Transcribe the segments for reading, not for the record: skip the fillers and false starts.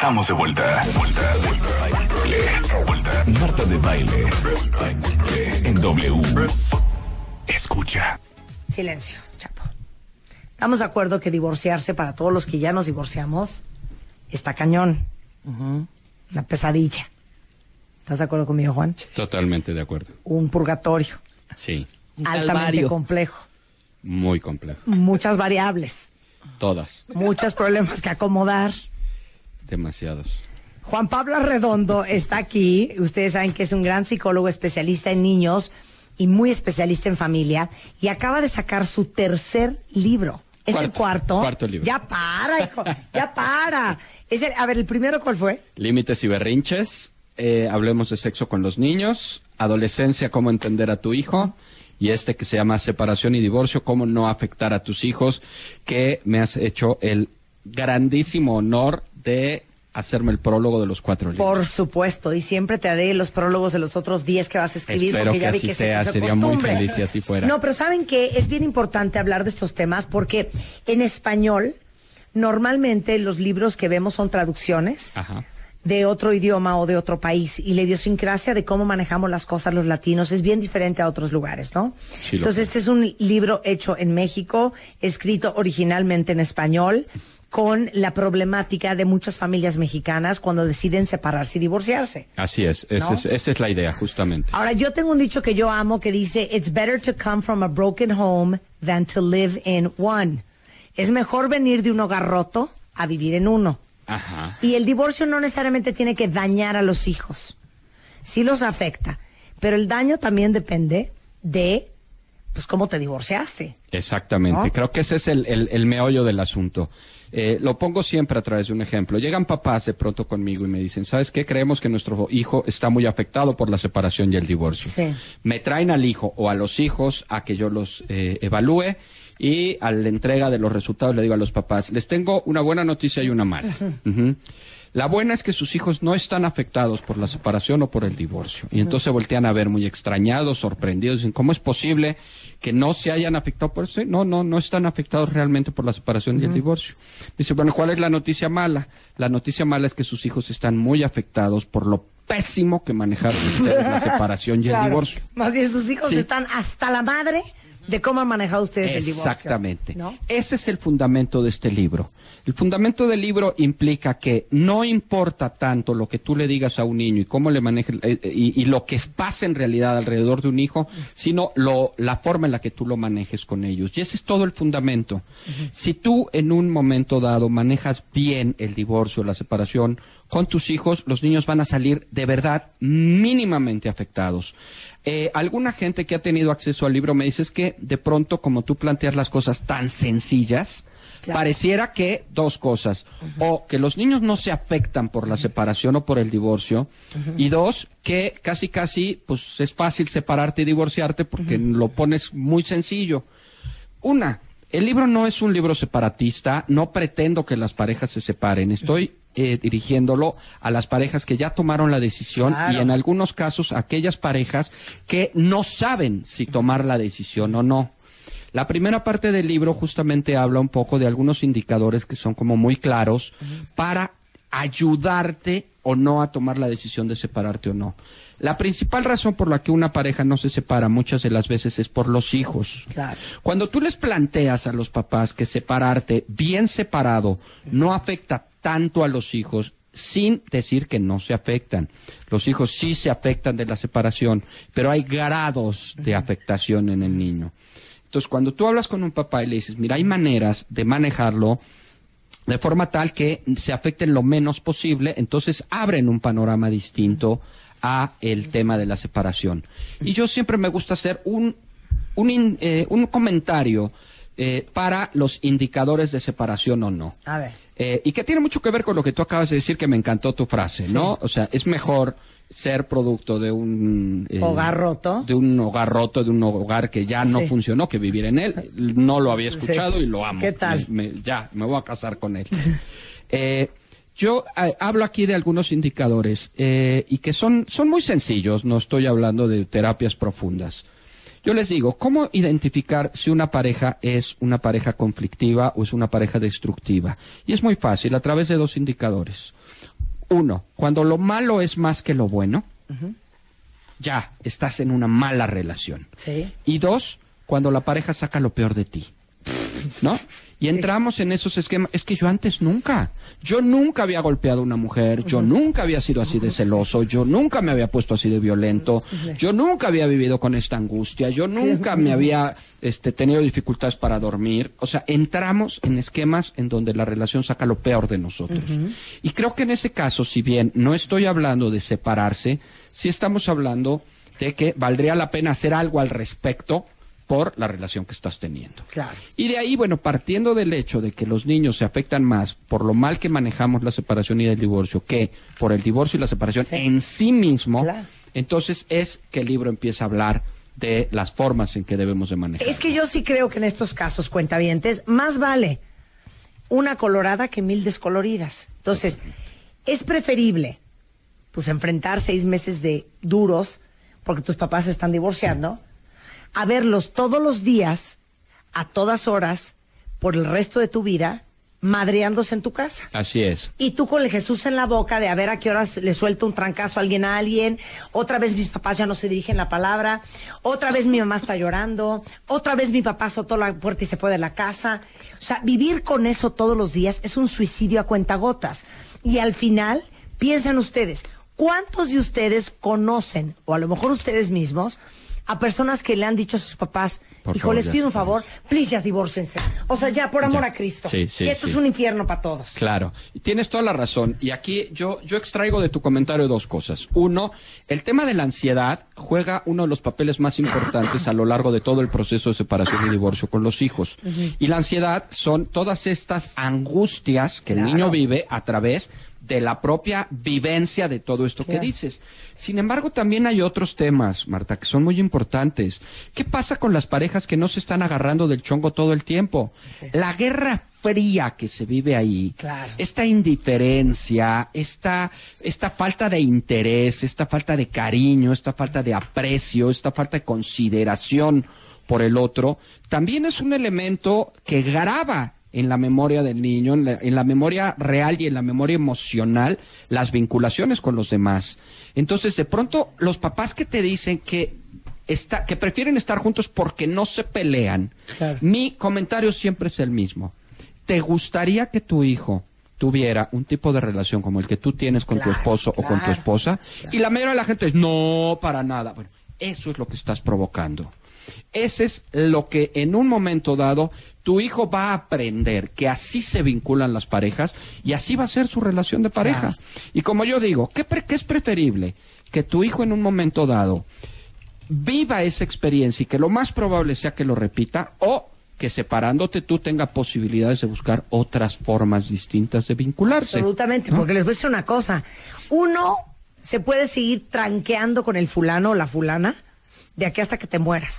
Estamos de vuelta. Vuelta. Marta de Baile. En W. Escucha. Silencio, Chapo. Estamos de acuerdo que divorciarse, para todos los que ya nos divorciamos, está cañón. Una pesadilla. ¿Estás de acuerdo conmigo, Juan? Totalmente de acuerdo. Un purgatorio. Sí. Altamente complejo. Muy complejo. Muchas variables. Todas. Muchos problemas que acomodar. Demasiados. Juan Pablo Arredondo está aquí. Ustedes saben que es un gran psicólogo especialista en niños y muy especialista en familia. Y acaba de sacar su tercer libro. ¿Es el cuarto? Cuarto libro. Ya para, hijo. Ya para. A ver, ¿el primero cuál fue? Límites y berrinches. Hablemos de sexo con los niños. Adolescencia, cómo entender a tu hijo. Y este que se llama separación y divorcio, cómo no afectar a tus hijos, que me has hecho el grandísimo honor de hacerme el prólogo de los 4 libros. Por supuesto, y siempre te haré los prólogos de los otros 10 que vas a escribir. Espero porque que ya vi así que sea, se sería muy feliz si así fuera. No, pero ¿saben qué? Es bien importante hablar de estos temas porque en español, normalmente los libros que vemos son traducciones. Ajá. De otro idioma o de otro país, y la idiosincrasia de cómo manejamos las cosas los latinos es bien diferente a otros lugares, ¿no? Sí, entonces este es un libro hecho en México, escrito originalmente en español, con la problemática de muchas familias mexicanas cuando deciden separarse y divorciarse. Así es, ¿no? esa es la idea, justamente. Ahora, yo tengo un dicho que yo amo que dice, "It's better to come from a broken home than to live in one." Es mejor venir de un hogar roto a vivir en uno. Ajá. Y el divorcio no necesariamente tiene que dañar a los hijos. Sí los afecta, pero el daño también depende de, pues, cómo te divorciaste. Exactamente. ¿No? Creo que ese es el meollo del asunto. Lo pongo siempre a través de un ejemplo. Llegan papás de pronto conmigo y me dicen, ¿sabes qué? Creemos que nuestro hijo está muy afectado por la separación y el divorcio. Sí. Me traen al hijo o a los hijos a que yo los evalúe, y a la entrega de los resultados le digo a los papás, les tengo una buena noticia y una mala. La buena es que sus hijos no están afectados por la separación o por el divorcio. Y entonces voltean a ver muy extrañados, sorprendidos, dicen, ¿cómo es posible que no se hayan afectado por eso? No están afectados realmente por la separación y el divorcio. Dice, bueno, ¿cuál es la noticia mala? La noticia mala es que sus hijos están muy afectados por lo pésimo que manejaron ustedes la separación y el divorcio. Más bien sus hijos Sí. están hasta la madre de cómo han manejado ustedes el divorcio. Exactamente. ¿No? Ese es el fundamento de este libro. El fundamento del libro implica que no importa tanto lo que tú le digas a un niño y cómo le manejes y lo que pasa en realidad alrededor de un hijo, sino la forma en la que tú lo manejes con ellos. Y ese es todo el fundamento. Si tú en un momento dado manejas bien el divorcio, la separación con tus hijos, los niños van a salir de verdad mínimamente afectados. Alguna gente que ha tenido acceso al libro me dice es que de pronto, como tú planteas las cosas tan sencillas, Claro. pareciera que dos cosas, o que los niños no se afectan por la separación o por el divorcio, y dos, que casi pues es fácil separarte y divorciarte porque lo pones muy sencillo. El libro no es un libro separatista, no pretendo que las parejas se separen, estoy dirigiéndolo a las parejas que ya tomaron la decisión, Claro. y en algunos casos a aquellas parejas que no saben si tomar la decisión o no. La primera parte del libro justamente habla un poco de algunos indicadores que son como muy claros para ayudarte o no a tomar la decisión de separarte o no. La principal razón por la que una pareja no se separa muchas de las veces es por los hijos. Claro. Cuando tú les planteas a los papás que separarte bien separado no afecta tanto a los hijos, sin decir que no se afectan. Los hijos sí se afectan de la separación, pero hay grados de afectación en el niño. Entonces, cuando tú hablas con un papá y le dices, mira, hay maneras de manejarlo de forma tal que se afecten lo menos posible, entonces abren un panorama distinto a el tema de la separación. Y yo siempre me gusta hacer un comentario para los indicadores de separación o no. A ver. Y que tiene mucho que ver con lo que tú acabas de decir, que me encantó tu frase, ¿no? O sea, es mejor ser producto de un hogar roto, de un hogar que ya no funcionó, que vivir en él. No lo había escuchado y lo amo. ¿Qué tal? Me voy a casar con él. Yo hablo aquí de algunos indicadores y que son muy sencillos, no estoy hablando de terapias profundas. Yo les digo, ¿cómo identificar si una pareja es una pareja conflictiva o es una pareja destructiva? Y es muy fácil, a través de dos indicadores. Uno, cuando lo malo es más que lo bueno, Ujú. ya estás en una mala relación. Sí. Y dos, cuando la pareja saca lo peor de ti, ¿no? Y entramos en esos esquemas. Es que yo nunca había golpeado a una mujer, yo nunca había sido así de celoso, yo nunca me había puesto así de violento, yo nunca había vivido con esta angustia, yo nunca me había tenido dificultades para dormir. O sea, entramos en esquemas en donde la relación saca lo peor de nosotros. Y creo que en ese caso, si bien no estoy hablando de separarse, sí estamos hablando de que valdría la pena hacer algo al respecto por la relación que estás teniendo. Claro. Y de ahí, bueno, partiendo del hecho de que los niños se afectan más por lo mal que manejamos la separación y el divorcio que por el divorcio y la separación en sí mismo, Claro. entonces es que el libro empieza a hablar de las formas en que debemos de manejar. Es que yo sí creo que en estos casos, cuentavientes, más vale una colorada que 1000 descoloridas. Entonces, es preferible pues enfrentar 6 meses de duros porque tus papás se están divorciando a verlos todos los días, a todas horas, por el resto de tu vida, madreándose en tu casa. Así es. Y tú con el Jesús en la boca de a ver a qué horas le suelto un trancazo a alguien, otra vez mis papás ya no se dirigen la palabra, otra vez mi mamá está llorando, otra vez mi papá azotó la puerta y se fue de la casa. O sea, vivir con eso todos los días es un suicidio a cuentagotas. Y al final, piensen ustedes, ¿cuántos de ustedes conocen, o a lo mejor ustedes mismos, a personas que le han dicho a sus papás, Por hijo, favor, les ya pido un estamos. favor, please, ya divórcense? O sea, ya, por amor Ya. a Cristo. Sí, sí, Esto sí. es un infierno para todos. Claro, y tienes toda la razón. Y aquí yo extraigo de tu comentario dos cosas. Uno, el tema de la ansiedad juega uno de los papeles más importantes a lo largo de todo el proceso de separación y divorcio con los hijos. Y la ansiedad son todas estas angustias que el niño vive a través de la propia vivencia de todo esto que dices. Sin embargo, también hay otros temas, Marta, que son muy importantes. ¿Qué pasa con las parejas que no se están agarrando del chongo todo el tiempo? La guerra fría que se vive ahí, esta indiferencia, esta falta de interés, esta falta de cariño, esta falta de aprecio, esta falta de consideración por el otro, también es un elemento que grava en la memoria del niño, en la memoria real y en la memoria emocional, las vinculaciones con los demás. Entonces, de pronto, los papás que te dicen que prefieren estar juntos porque no se pelean, mi comentario siempre es el mismo. ¿Te gustaría que tu hijo tuviera un tipo de relación como el que tú tienes con tu esposo o con tu esposa? Y la mayoría de la gente es, no, para nada. Bueno, eso es lo que estás provocando. Ese es lo que en un momento dado tu hijo va a aprender, que así se vinculan las parejas y así va a ser su relación de pareja. Y como yo digo, ¿qué es preferible? Que tu hijo en un momento dado viva esa experiencia y que lo más probable sea que lo repita, o que separándote tú tenga posibilidades de buscar otras formas distintas de vincularse. Absolutamente, ¿no? porque les voy a decir una cosa. Uno se puede seguir tranqueando con el fulano o la fulana de aquí hasta que te mueras.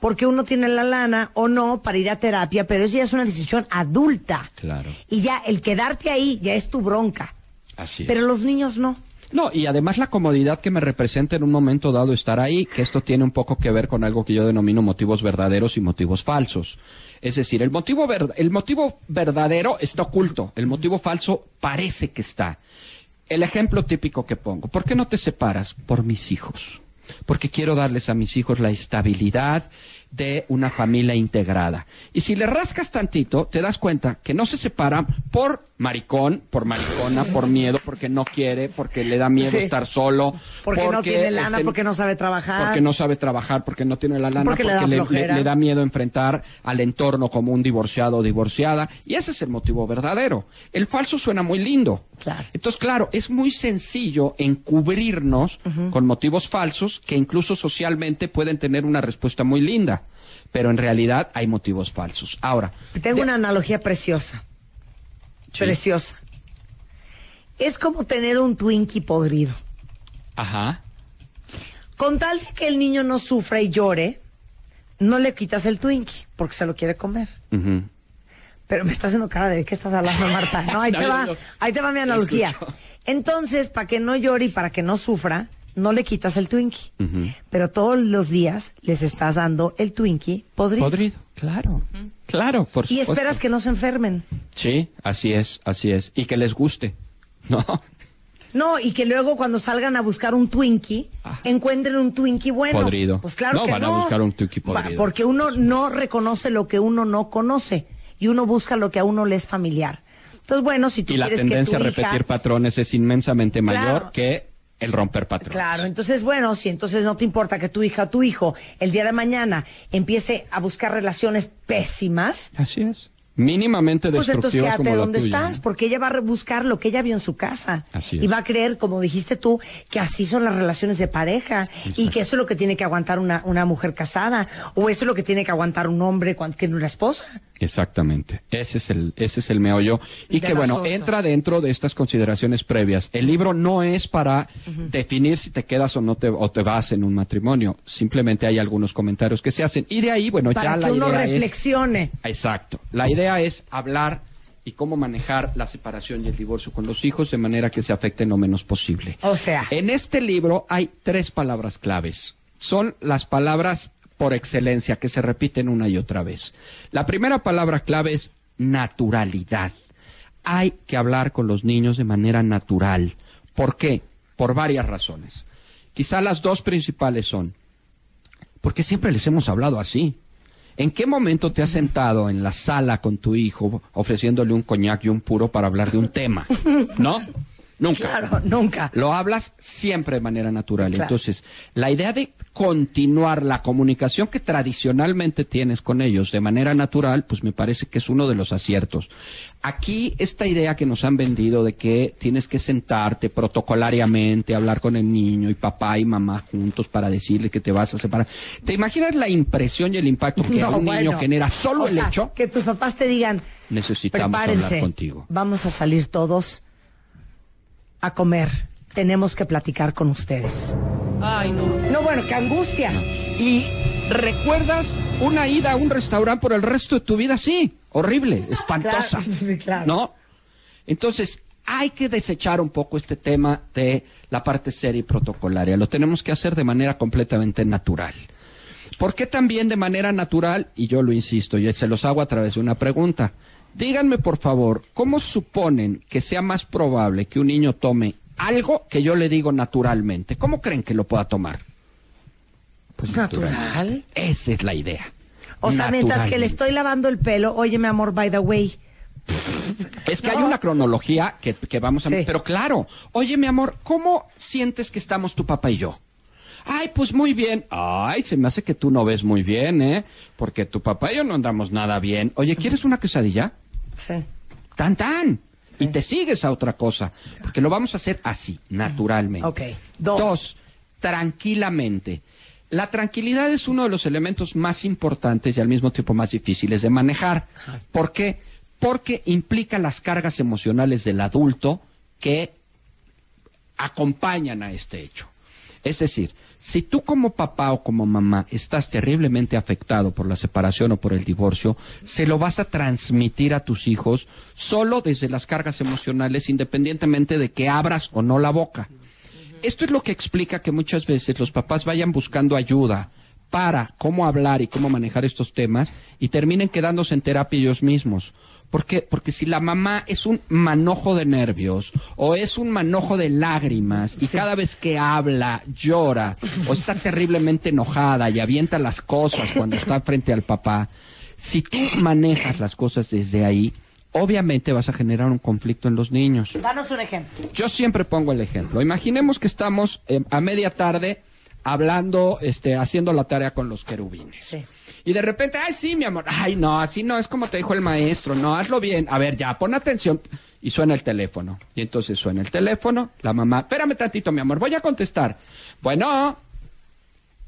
Porque uno tiene la lana o no para ir a terapia, pero eso ya es una decisión adulta. Claro. Y ya el quedarte ahí ya es tu bronca. Así es. Pero los niños no. No, y además la comodidad que me representa en un momento dado estar ahí, que esto tiene un poco que ver con algo que yo denomino motivos verdaderos y motivos falsos. Es decir, el motivo verdadero está oculto, el motivo falso parece que está. El ejemplo típico que pongo, ¿por qué no te separas? Por mis hijos. Porque quiero darles a mis hijos la estabilidad de una familia integrada. Y si le rascas tantito, te das cuenta que no se separan por maricón, por maricona, por miedo, porque no quiere, porque le da miedo estar solo, porque no tiene lana, porque no sabe trabajar. Porque no sabe trabajar, porque no tiene la lana, porque le da miedo enfrentar al entorno como un divorciado o divorciada. Y ese es el motivo verdadero. El falso suena muy lindo. Claro. Entonces, claro, es muy sencillo encubrirnos con motivos falsos que incluso socialmente pueden tener una respuesta muy linda. Pero en realidad hay motivos falsos. Ahora, tengo una analogía preciosa. Sí. Preciosa. Es como tener un Twinkie podrido. Ajá. Con tal de que el niño no sufra y llore, no le quitas el Twinkie, porque se lo quiere comer. Uh-huh. Pero me está haciendo cara de ¿qué estás hablando, Marta? No, ahí te va mi analogía. Entonces, para que no llore y para que no sufra, no le quitas el Twinkie. Uh-huh. Pero todos los días les estás dando el Twinkie podrido. Podrido, claro. Claro, por supuesto. Y esperas que no se enfermen. Sí, así es, así es. Y que les guste, ¿no? No, y que luego cuando salgan a buscar un Twinkie, encuentren un Twinkie bueno. Podrido. Pues claro no, que van a buscar un Twinkie podrido. Porque uno no reconoce lo que uno no conoce y uno busca lo que a uno le es familiar. Entonces, bueno, si tú y la quieres tendencia que tu a repetir hija... patrones es inmensamente mayor Claro. que el romper patrones. Claro, entonces, bueno, si entonces no te importa que tu hija o tu hijo el día de mañana empiece a buscar relaciones pésimas, Así es. Mínimamente pues entonces destructivas quédate como la donde tuya. estás, ¿No? porque ella va a buscar lo que ella vio en su casa. Así Y es. va a creer, como dijiste tú, que así son las relaciones de pareja y que eso es lo que tiene que aguantar una mujer casada o eso es lo que tiene que aguantar un hombre cuando tiene una esposa. Exactamente. Ese es el meollo. Y Del que, bueno, asunto. entra dentro de estas consideraciones previas. El libro no es para definir si te quedas o no o te vas en un matrimonio. Simplemente hay algunos comentarios que se hacen. Y de ahí, bueno, Para ya que la uno idea es... reflexione. Exacto. La idea es hablar y cómo manejar la separación y el divorcio con los hijos de manera que se afecten lo menos posible. O sea, En este libro hay 3 palabras claves. Son las palabras por excelencia que se repiten una y otra vez. La primera palabra clave es naturalidad. Hay que hablar con los niños de manera natural. ¿Por qué? Por varias razones. Quizá las 2 principales son, porque siempre les hemos hablado así. ¿En qué momento te has sentado en la sala con tu hijo ofreciéndole un coñac y un puro para hablar de un tema? ¿No? Nunca. claro, nunca. Lo hablas siempre de manera natural. Claro. Entonces, la idea de continuar la comunicación que tradicionalmente tienes con ellos de manera natural, pues me parece que es uno de los aciertos. Aquí, esta idea que nos han vendido de que tienes que sentarte protocolariamente, hablar con el niño y papá y mamá juntos para decirle que te vas a separar. ¿Te imaginas la impresión y el impacto que a un niño genera solo el hecho? Que tus papás te digan, Necesitamos prepárense, hablar contigo. vamos a salir todos a comer. Tenemos que platicar con ustedes. Ay, no. No, bueno, qué angustia. Y recuerdas una ida a un restaurante por el resto de tu vida, sí, horrible, espantosa, Claro, sí, claro. ¿no? Entonces, hay que desechar un poco este tema de la parte seria y protocolaria. Lo tenemos que hacer de manera completamente natural. ¿Por qué también de manera natural? Y yo lo insisto, y se los hago a través de una pregunta. Díganme, por favor, ¿cómo suponen que sea más probable que un niño tome algo que yo le digo naturalmente? ¿Cómo creen que lo pueda tomar? Pues ¿Natural? Esa es la idea. O sea, mientras que le Naturalmente. estoy lavando el pelo, oye, mi amor, by the way. Es que No. hay una cronología que vamos a... Sí. Pero claro, oye, mi amor, ¿cómo sientes que estamos tu papá y yo? Ay, pues muy bien. Ay, se me hace que tú no ves muy bien, ¿eh? Porque tu papá y yo no andamos nada bien. Oye, ¿quieres una quesadilla? Sí. ¡Tan, tan! Sí. Y te sigues a otra cosa. Porque lo vamos a hacer así, naturalmente. Ok. 2, tranquilamente. La tranquilidad es uno de los elementos más importantes y al mismo tiempo más difíciles de manejar. ¿Por qué? Porque implica las cargas emocionales del adulto que acompañan a este hecho. Es decir, si tú como papá o como mamá estás terriblemente afectado por la separación o por el divorcio, se lo vas a transmitir a tus hijos solo desde las cargas emocionales, independientemente de que abras o no la boca. Esto es lo que explica que muchas veces los papás vayan buscando ayuda para cómo hablar y cómo manejar estos temas y terminen quedándose en terapia ellos mismos. ¿Por qué? Porque si la mamá es un manojo de nervios o es un manojo de lágrimas y cada vez que habla llora o está terriblemente enojada y avienta las cosas cuando está frente al papá, si tú manejas las cosas desde ahí, obviamente vas a generar un conflicto en los niños. Danos un ejemplo. Yo siempre pongo el ejemplo. Imaginemos que estamos a media tarde hablando, haciendo la tarea con los querubines. Sí. Y de repente, ay, sí, mi amor, ay, no, así no, es como te dijo el maestro, no, hazlo bien, a ver, ya, pon atención. Y suena el teléfono. Y entonces suena el teléfono, la mamá, espérame tantito, mi amor, voy a contestar. Bueno,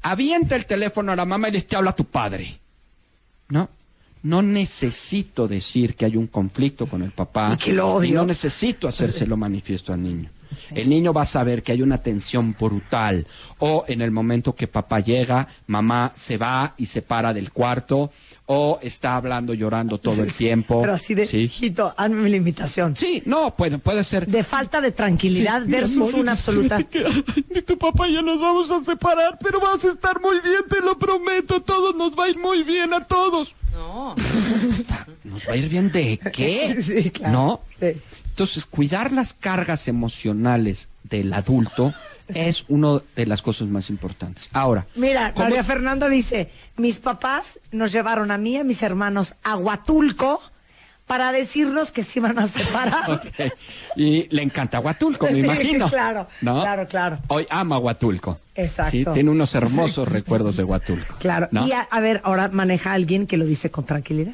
avienta el teléfono a la mamá y le dice, te habla tu padre. ¿No? No necesito decir que hay un conflicto con el papá. Y que lo odio. Y no necesito hacérselo manifiesto al niño. El niño va a saber que hay una tensión brutal. O en el momento que papá llega, mamá se va y se para del cuarto. O está hablando, llorando todo el tiempo. Pero así de, Sí, hijito, hazme la invitación. sí, no, puede ser. De falta de tranquilidad Sí, versus mi amor, una absoluta... y tu papá ya nos vamos a separar, pero vas a estar muy bien, te lo prometo. Todos nos va a ir muy bien a todos. No. No ¿nos va a ir bien de qué? Sí, claro. ¿No? Sí. Entonces, cuidar las cargas emocionales del adulto es una de las cosas más importantes. Ahora, Mira, ¿cómo? María Fernanda dice, mis papás nos llevaron a mí y a mis hermanos a Huatulco para decirnos que se iban a separar. Okay. Y le encanta Huatulco, me Sí, imagino. claro, ¿no? claro. Hoy ama Huatulco. Exacto. Sí, tiene unos hermosos recuerdos de Huatulco. Claro. ¿no? Y a ver, ahora maneja a alguien que lo dice con tranquilidad.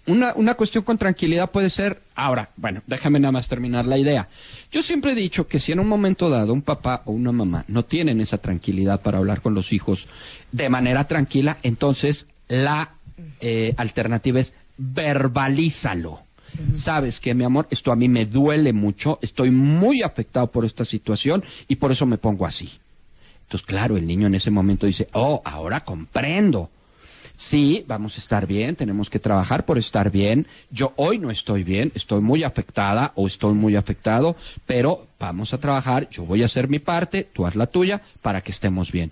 Una cuestión con tranquilidad puede ser, ahora, bueno, déjame nada más terminar la idea. Yo siempre he dicho que si en un momento dado un papá o una mamá no tienen esa tranquilidad para hablar con los hijos de manera tranquila, entonces la alternativa es verbalízalo. Sabes que, mi amor, esto a mí me duele mucho, estoy muy afectado por esta situación y por eso me pongo así. Entonces, claro, el niño en ese momento dice, oh, ahora comprendo. Sí, vamos a estar bien, tenemos que trabajar por estar bien. Yo hoy no estoy bien, estoy muy afectada o estoy muy afectado, pero vamos a trabajar, yo voy a hacer mi parte, tú haz la tuya para que estemos bien.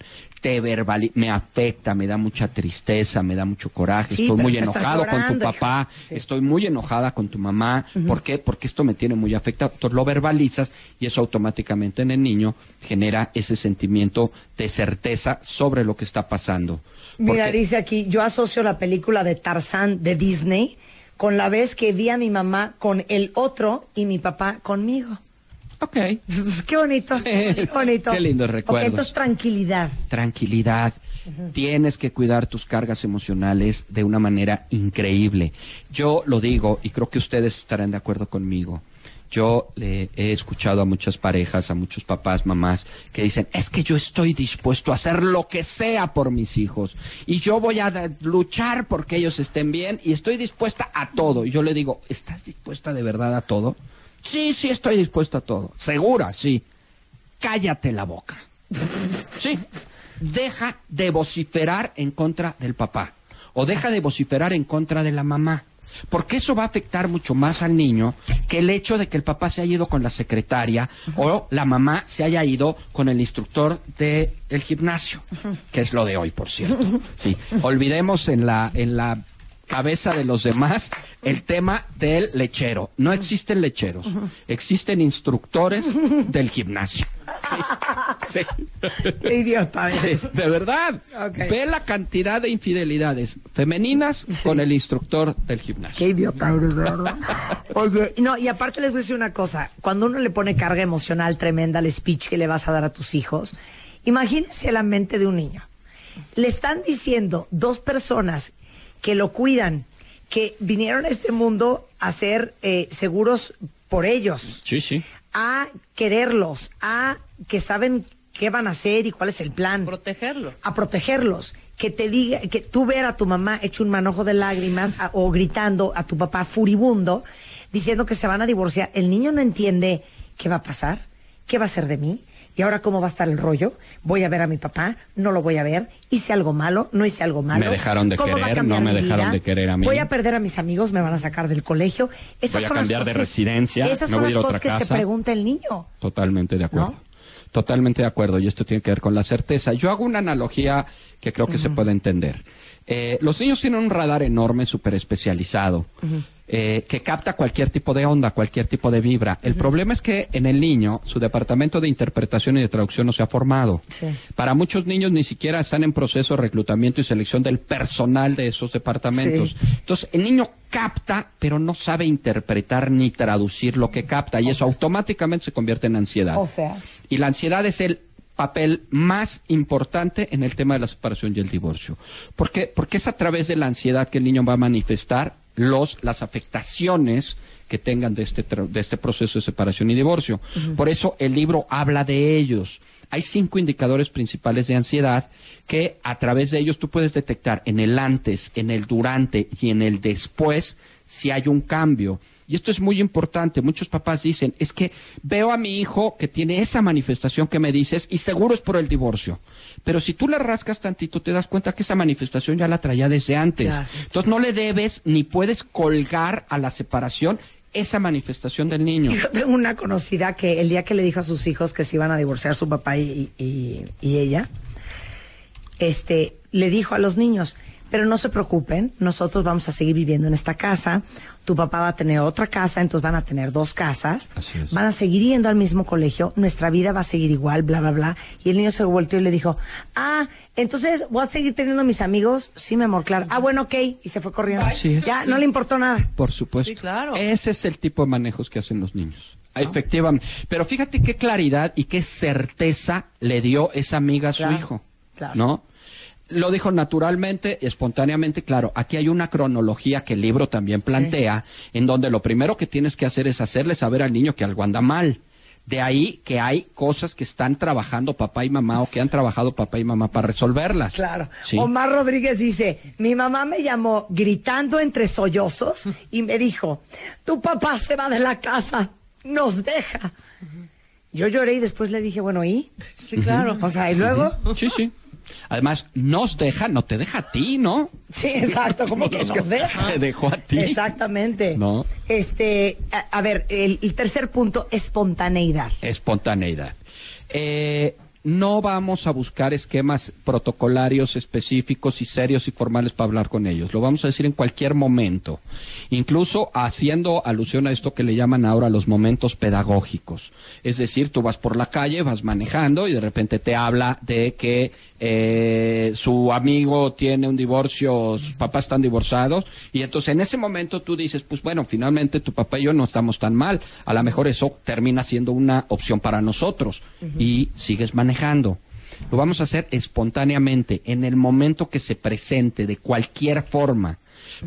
Me afecta, me da mucha tristeza, me da mucho coraje, Sí, estoy pero muy te estás enojado con tu llorando, papá, sí. estoy muy enojada con tu mamá. ¿Por qué? Porque esto me tiene muy afectado. Entonces lo verbalizas y eso automáticamente en el niño genera ese sentimiento de certeza sobre lo que está pasando. Mira, Porque- dice aquí, yo asocio la película de Tarzán de Disney con la vez que vi a mi mamá con el otro y mi papá conmigo. Ok. Qué bonito, qué bonito. Qué lindos recuerdos. Ok, entonces tranquilidad. Tranquilidad. Tienes que cuidar tus cargas emocionales de una manera increíble. Yo lo digo y creo que ustedes estarán de acuerdo conmigo. Yo he escuchado a muchas parejas, a muchos papás, mamás, que dicen, es que yo estoy dispuesto a hacer lo que sea por mis hijos y yo voy a luchar porque ellos estén bien y estoy dispuesta a todo. Y yo le digo, ¿estás dispuesta de verdad a todo? Sí, estoy dispuesta a todo. ¿Segura? Sí. Cállate la boca. Sí. Deja de vociferar en contra del papá o deja de vociferar en contra de la mamá. Porque eso va a afectar mucho más al niño que el hecho de que el papá se haya ido con la secretaria o la mamá se haya ido con el instructor del gimnasio, que es lo de hoy, por cierto. Sí, olvidemos en la cabeza de los demás el tema del lechero. No existen lecheros, existen instructores del gimnasio. Sí. Qué idiota eres. Sí, de verdad. Okay. Ve la cantidad de infidelidades femeninas con el instructor del gimnasio. Qué idiota eres, ¿verdad? Oye, no, y aparte les voy a decir una cosa. Cuando uno le pone carga emocional tremenda al speech que le vas a dar a tus hijos, imagínense la mente de un niño. Le están diciendo dos personas que lo cuidan, que vinieron a este mundo a ser seguros por ellos, Sí. a quererlos, a que saben qué van a hacer y cuál es el plan. Protegerlos. A protegerlos. Que te diga, que tú ver a tu mamá hecho un manojo de lágrimas o gritando a tu papá furibundo diciendo que se van a divorciar. El niño no entiende qué va a pasar, qué va a ser de mí. ¿Y ahora cómo va a estar el rollo? ¿Voy a ver a mi papá? ¿No lo voy a ver? ¿Hice algo malo? ¿No hice algo malo? Me dejaron de ¿Cómo va a querer, cambiar no me mi dejaron vida? de querer a mí. ¿Voy a perder a mis amigos? ¿Me van a sacar del colegio? Esas Voy a son las cambiar de cosas- residencia, Esas me son voy a ir las a otra cosas que se casa. pregunta el niño. Totalmente de acuerdo. ¿No? Totalmente de acuerdo, y esto tiene que ver con la certeza. Yo hago una analogía que creo que se puede entender. Los niños tienen un radar enorme, súper especializado, que capta cualquier tipo de onda, cualquier tipo de vibra. El problema es que en el niño, su departamento de interpretación y de traducción no se ha formado. Sí. Para muchos niños ni siquiera están en proceso de reclutamiento y selección del personal de esos departamentos. Sí. Entonces, el niño capta, pero no sabe interpretar ni traducir lo que capta, y eso automáticamente se convierte en ansiedad. O sea, Y la ansiedad es el papel más importante en el tema de la separación y el divorcio. ¿Por qué? Porque es a través de la ansiedad que el niño va a manifestar las afectaciones que tengan de este proceso de separación y divorcio. Por eso el libro habla de ellos. Hay 5 indicadores principales de ansiedad que a través de ellos tú puedes detectar en el antes, en el durante y en el después si hay un cambio. Y esto es muy importante. Muchos papás dicen, es que veo a mi hijo que tiene esa manifestación que me dices y seguro es por el divorcio. Pero si tú le rascas tantito, te das cuenta que esa manifestación ya la traía desde antes. Claro. Entonces no le debes ni puedes colgar a la separación esa manifestación del niño. yo tengo una conocida que el día que le dijo a sus hijos que se iban a divorciar su papá y ella, le dijo a los niños, pero no se preocupen, nosotros vamos a seguir viviendo en esta casa, tu papá va a tener otra casa, entonces van a tener 2 casas, van a seguir yendo al mismo colegio, nuestra vida va a seguir igual, bla, bla, bla. Y el niño se volteó y le dijo, entonces voy a seguir teniendo mis amigos. Sí, mi amor, claro. Bueno, ok. Y se fue corriendo. Ya, no le importó nada. Por supuesto. Sí, claro. Ese es el tipo de manejos que hacen los niños. Efectivamente. Pero fíjate qué claridad y qué certeza le dio esa amiga a su hijo. Claro. ¿No? Lo dijo naturalmente, espontáneamente, claro. Aquí hay una cronología que el libro también plantea, en donde lo primero que tienes que hacer es hacerle saber al niño que algo anda mal. De ahí que hay cosas que están trabajando papá y mamá o que han trabajado papá y mamá para resolverlas. Claro. ¿Sí? Omar Rodríguez dice, mi mamá me llamó gritando entre sollozos y me dijo, tu papá se va de la casa, nos deja. Yo lloré y después le dije, bueno, ¿y? Sí, claro. O sea, ¿y luego? Sí, sí. Además, nos deja, no te deja a ti, ¿no? Sí, exacto, como que nos deja. Te dejó a ti. Exactamente. No. A ver, el tercer punto, espontaneidad. Espontaneidad. No vamos a buscar esquemas protocolarios específicos y serios y formales para hablar con ellos. Lo vamos a decir en cualquier momento. Incluso haciendo alusión a esto que le llaman ahora los momentos pedagógicos. Es decir, tú vas por la calle, vas manejando y de repente te habla de que su amigo tiene un divorcio, sus papás están divorciados, y entonces en ese momento tú dices, pues bueno, finalmente tu papá y yo no estamos tan mal. A lo mejor eso termina siendo una opción para nosotros. Y sigues manejando. Lo vamos a hacer espontáneamente, en el momento que se presente, de cualquier forma.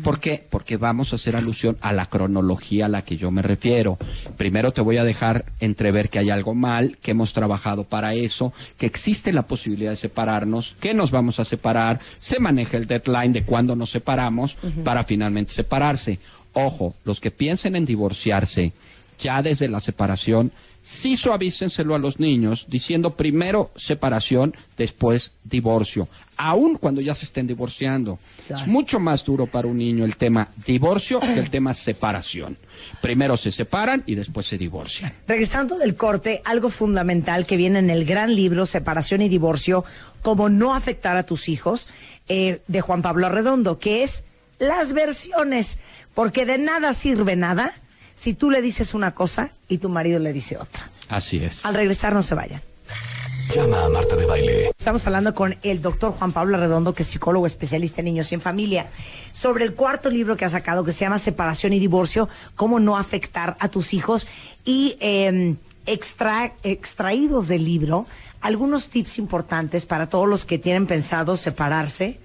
¿Por qué? Porque vamos a hacer alusión a la cronología a la que yo me refiero. Primero te voy a dejar entrever que hay algo mal, que hemos trabajado para eso, que existe la posibilidad de separarnos, que nos vamos a separar, se maneja el deadline de cuándo nos separamos para finalmente separarse. Ojo, los que piensen en divorciarse ya desde la separación, sí suavícenselo a los niños, diciendo primero separación, después divorcio, aun cuando ya se estén divorciando. Claro. Es mucho más duro para un niño el tema divorcio que el tema separación. Primero se separan y después se divorcian. Regresando del corte, algo fundamental que viene en el gran libro Separación y Divorcio, cómo no afectar a tus hijos, de Juan Pablo Arredondo, que es las versiones, porque de nada sirve nada si tú le dices una cosa y tu marido le dice otra. Así es. Al regresar, no se vayan. Llama a Marta de Baile. Estamos hablando con el doctor Juan Pablo Arredondo, que es psicólogo especialista en niños y en familia, sobre el cuarto libro que ha sacado, que se llama Separación y Divorcio, cómo no afectar a tus hijos, y extraídos del libro, algunos tips importantes para todos los que tienen pensado separarse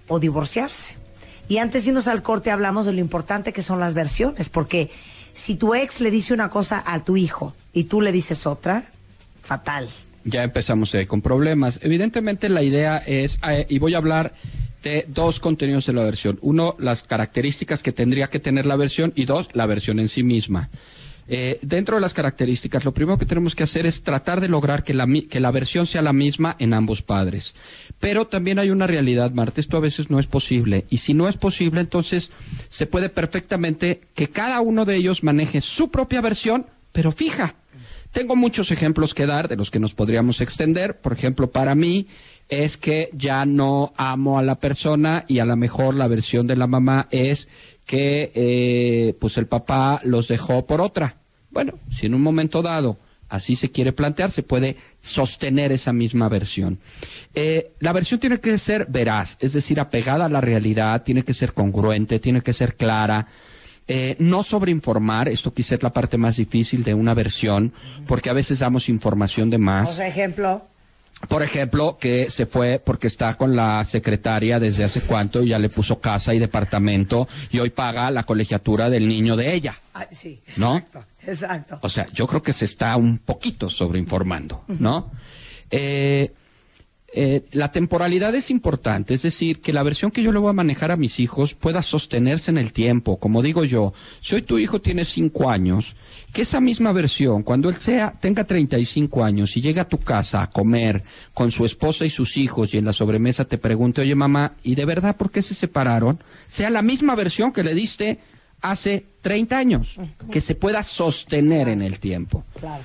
o divorciarse. Y antes de irnos al corte hablamos de lo importante que son las versiones, porque si tu ex le dice una cosa a tu hijo y tú le dices otra, fatal. Ya empezamos con problemas. Evidentemente la idea es, y voy a hablar de 2 contenidos de la versión. 1, las características que tendría que tener la versión, y 2, la versión en sí misma. Dentro de las características, lo primero que tenemos que hacer es tratar de lograr que la versión sea la misma en ambos padres. Pero también hay una realidad, Marta, esto a veces no es posible. Y si no es posible, entonces se puede perfectamente que cada uno de ellos maneje su propia versión, pero fija. Tengo muchos ejemplos que dar de los que nos podríamos extender. Por ejemplo, para mí es que ya no amo a la persona y a lo mejor la versión de la mamá es que pues el papá los dejó por otra. Bueno, si en un momento dado así se quiere plantear, se puede sostener esa misma versión. La versión tiene que ser veraz, es decir, apegada a la realidad, tiene que ser congruente, tiene que ser clara. No sobreinformar, esto quizá es la parte más difícil de una versión, porque a veces damos información de más. O sea, ejemplo. Por ejemplo, que se fue porque está con la secretaria desde hace cuánto y ya le puso casa y departamento y hoy paga la colegiatura del niño de ella. Sí, ¿no? Exacto. O sea, yo creo que se está un poquito sobreinformando, ¿no? La temporalidad es importante, es decir, que la versión que yo le voy a manejar a mis hijos pueda sostenerse en el tiempo. Como digo yo, si hoy tu hijo tiene 5 años, que esa misma versión, cuando él tenga 35 años y llegue a tu casa a comer con su esposa y sus hijos y en la sobremesa te pregunte, oye mamá, ¿y de verdad por qué se separaron? Sea la misma versión que le diste hace 30 años, que se pueda sostener en el tiempo. Claro.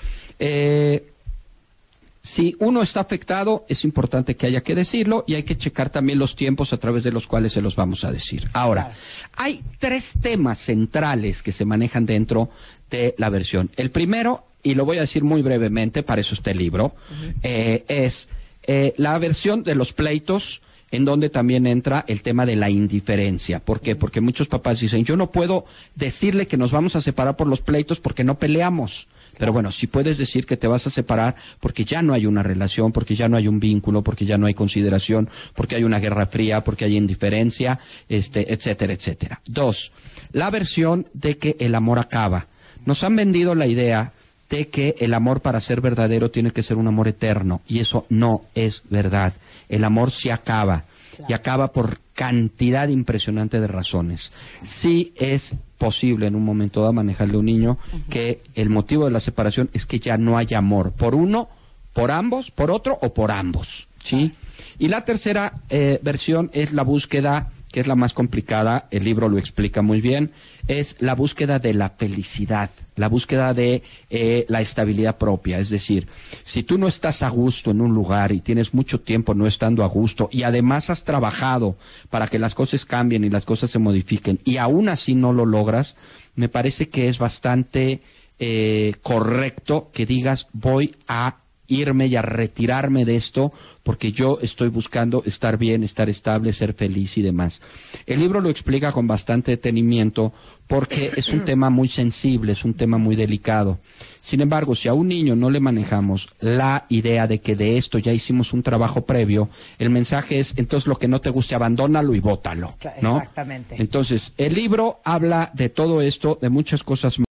Si uno está afectado, es importante que haya que decirlo y hay que checar también los tiempos a través de los cuales se los vamos a decir. Ahora, hay 3 temas centrales que se manejan dentro de la versión. El primero, y lo voy a decir muy brevemente, para eso está el libro, es la versión de los pleitos, en donde también entra el tema de la indiferencia. ¿Por qué? Porque muchos papás dicen, yo no puedo decirle que nos vamos a separar por los pleitos porque no peleamos. Pero bueno, sí puedes decir que te vas a separar porque ya no hay una relación, porque ya no hay un vínculo, porque ya no hay consideración, porque hay una guerra fría, porque hay indiferencia, etcétera, etcétera. 2, la versión de que el amor acaba. Nos han vendido la idea de que el amor, para ser verdadero, tiene que ser un amor eterno, y eso no es verdad. El amor se acaba, y acaba por cantidad impresionante de razones. Sí es posible en un momento dado manejarle a un niño que el motivo de la separación es que ya no hay amor, por uno, por ambos, por otro o por ambos, ¿sí? Y la tercera versión es la búsqueda, que es la más complicada, el libro lo explica muy bien, es la búsqueda de la felicidad, la búsqueda de la estabilidad propia. Es decir, si tú no estás a gusto en un lugar y tienes mucho tiempo no estando a gusto y además has trabajado para que las cosas cambien y las cosas se modifiquen y aún así no lo logras, me parece que es bastante correcto que digas, voy a irme y a retirarme de esto porque yo estoy buscando estar bien, estar estable, ser feliz y demás. El libro lo explica con bastante detenimiento porque es un tema muy sensible, es un tema muy delicado. Sin embargo, si a un niño no le manejamos la idea de que de esto ya hicimos un trabajo previo, el mensaje es, entonces lo que no te guste, abandónalo y bótalo, ¿no? Exactamente. Entonces, el libro habla de todo esto, de muchas cosas más.